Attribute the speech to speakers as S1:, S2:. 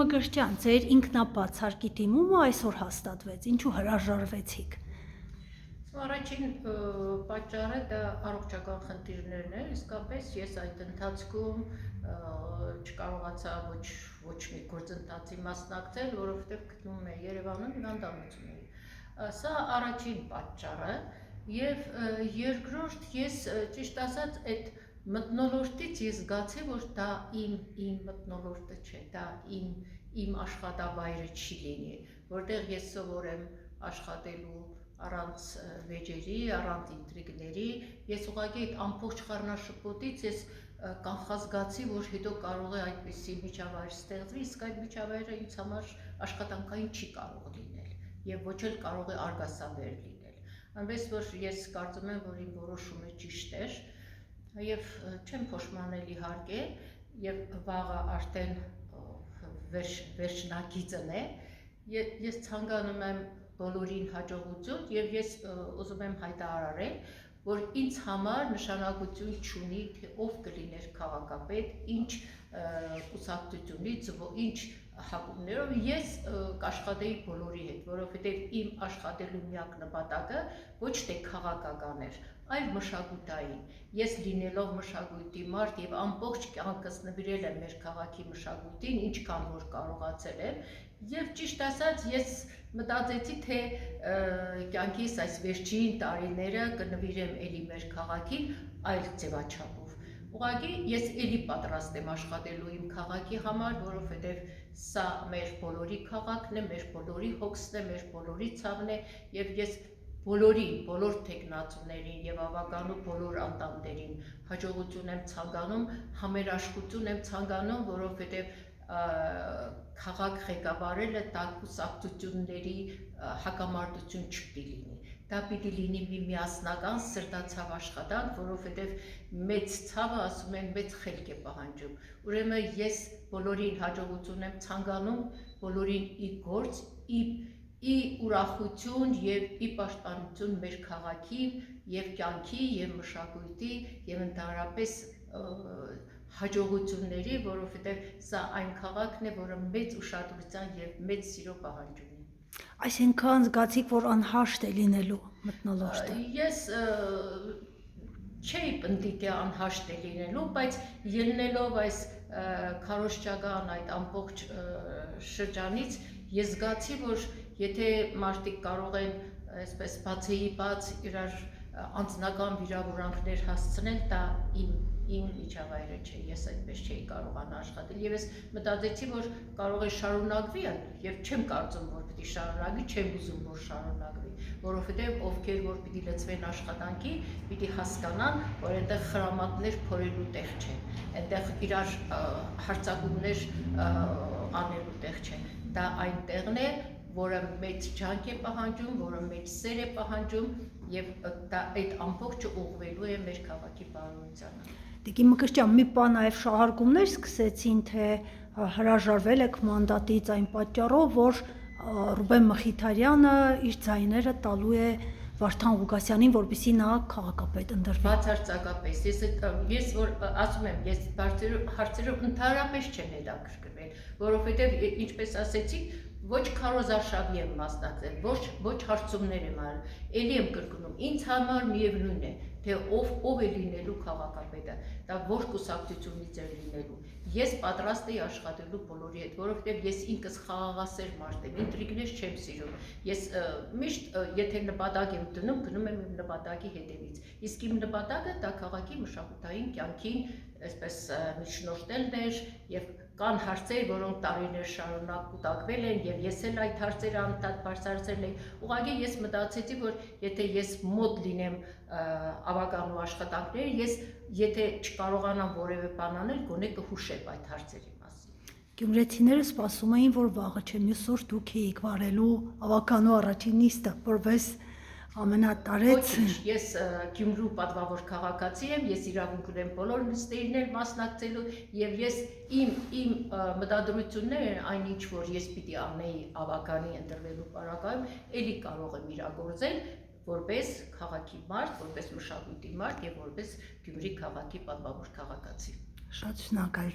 S1: Մկրտչյան, ձեր ինքնաբացարկի դիմումը այսօր հաստատվեց, ինչու հրաժարվեցիք։
S2: Առաջին պատճառը դա առողջական խնդիրներն էր, իսկապես ես այդ ընթացքում չկարողացա ոչ մի գործընթացի մասնակցել, որովհետև գտնվում էի Երևանում հիվանդանոցում էի։ Սա առաջին պատճառը, եւ երկրորդ ես ճիշտ ասած այդ մթնոլորտից ես զգացի, որ դա իմ մթնոլորտը չէ, դա իմ աշխատավայրը չի լինի, որտեղ ես սովոր եմ աշխատելու առանց վեճերի, առանց ինտրիգների, ես ուղղակի այդ ամբողջ խառնաշփոթից ես կանխազգացի, որ հետո կարող է այդպիսի միջավայր ստեղծվի, իսկ այդ միջավայրը ինձ համար աշխատանքային չի կարող լինել եւ ոչ էլ կարող է արգասաբեր լինել։ Այնպես որ ես կարծում եմ, որ իմ որոշումը ճիշտ էր եւ չեմ փոշմանել իհարկե եւ վաղը արդեն վերջնագիծն է։ Ես ցանկանում եմ բոլորին հաջողություն եւ ես ուզում եմ հայտարարել, որ ինձ համար նշանակություն չունի, թե ով կլիներ քաղաքապետ, ինչ կուսակցությունից, ինչ հակումներով, ես կաշխատեի բոլորի հետ, որովհետև իմ աշխատելու միակ նպատակը ոչ թե քաղաքական էր, այլ մշակութային։ Ես լինելով մշակույթի մարդ եւ ամբողջ կյանքս նվիրել եմ մեր քաղաքի մշակույթին, ինչքան որ կարողացել եմ, եւ ճիշտ ասած ես մտածեցի, թե կյանքիս այս վերջին տարիները կնվիրեմ էլի մեր քաղաքին այլ ձևաչափով։ Ուղղակի ես էլի պատրաստ եմ աշխատելու իմ քաղաքի համար, որովհետև սա մեր բոլորի քաղաքն է, մեր բոլորի հոգսն է, մեր բոլորի ցավն է, եւ ես բոլորին, բոլոր թեկնածուներին եւ ավականու բոլոր անդամներին հաջողություն եմ ցանկանում, համերաշխություն եմ ցանկանում, որովհետև քաղաք ղեկավարելը դա կուսակցությունների հակամարտություն չպիտի լինի։ Դա պիտի լինի մի միասնական սրտացավ աշխատանք, որովհետև մեծ ցավը, ասում են, մեծ խելք է պահանջում։ Ուրեմն ես բոլորին հաջողություն եմ ցանկանում, բոլորին ի գործ, ի ուրախություն եւ ի պաշտպանություն մեր քաղաքի եւ կյանքի եւ մշակույթի եւ ընդհանրապես հաջողությունների, որովհետև սա այն քաղաքն է, որը մեծ ուշադրության եւ մեծ սիրո պահանջում է։
S1: Այսինքն զգացիք, որ անհաշտ է լինելու մթնոլորտը։
S2: Ես չէի պնդի, թե անհաշտ է լինելու, բայց ելնելով այս քարոզչական այդ ամբողջ շրջանից, ես զգացի, որ եթե մարդիկ կարող են այսպես բացեի բաց իրար անձնական վիրավորանքներ հասցնել, դա իմ միջավայրը չէ, ես այդպես չէի կարողանա աշխատել եւ ես մտածեցի, որ կարող է շարունակվի եւ չեմ կարծում, որ պիտի շարունակվի, չեմ ուզում, որ շարունակվի, որովհետեւ ովքեր որ պիտի լծվեն աշխատանքի, պիտի հասկանան, որ այնտեղ խրամատներ փորելու տեղ չէ, այնտեղ իրար հարցակումներ անելու տեղ չէ, դա այն տեղն է, որը մեծ ջանք է պահանջում, որը մեծ սեր է պահանջում եւ դա այդ ամբողջը ուղղվելու է մեր քաղաքի բարօրությանը։
S1: Տիկին Մկրտչյան, մի բան նաև շահարկումներ սկսեցին, թե հրաժարվել եք մանդատից այն պատճառով, որ Ռուբեն Մխիթարյանը իր ձայները տալու է Վարդան Ղուկասյանին, որպեսզի նա քաղաքապետ ընտրվի։
S2: Բացարձակապես, ես որ ասում եմ, ես հարցերով ընդհանրապես չեմ հետաքրքրվել, որովհետև ինչպես ասեցի, ոչ քարոզարշավի եմ մասնակցել, ոչ հարցումներ եմ արել, էլի եմ կրկնում, ինձ համար միևնույն է, թե ով է լինելու քաղաքապետը, դա որ կուսակցությունից է լինելու։ Ես պատրաստ էի աշխատելու բոլորի հետ, որովհետև ես ինքս խաղաղասեր մարդ եմ, ինտրիգներ չեմ սիրում։ Ես միշտ եթե նպատակ եմ դնում, գնում եմ իմ նպատակի հետևից։ Իսկ իմ նպատակը դա քաղաքի մշակութային կյանքին այսպես միջնորդելն էր եւ կան հարցեր, որոնք տարիներ շարունակ կուտակվել են եւ ես էլ այդ հարցերը անդադ բարձրացրել եմ։ Ուղղակի ես մտածեցի, որ եթե ես մոտ լինեմ ավականու աշխատանքները, ես եթե չկարողանամ որևէ բան անել, գոնե կհուշեմ այդ հարցերի մասին։
S1: Գյումրեցիները սպասում էին, որ վաղը չէ մյուս օր դուք էիք վարելու ավականու առաջին նիստը, որպես ամենատարեց։
S2: Ես Գյումրու պատվավոր քաղաքացի եմ, ես իրավունք ունեմ բոլոր նիստերին էլ մասնակցելու եւ ես իմ մտադրությունները այն ինչ որ ես պիտի անեի ավականի ընտրվելու պարագայում, ելի կարող եմ իրագործել որպես քաղաքի մարդ, որպես մշակույթի մարդ եւ որպես Գյումրի քաղաքի պատվավոր քաղաքացի։
S1: Շատ շնորհակալ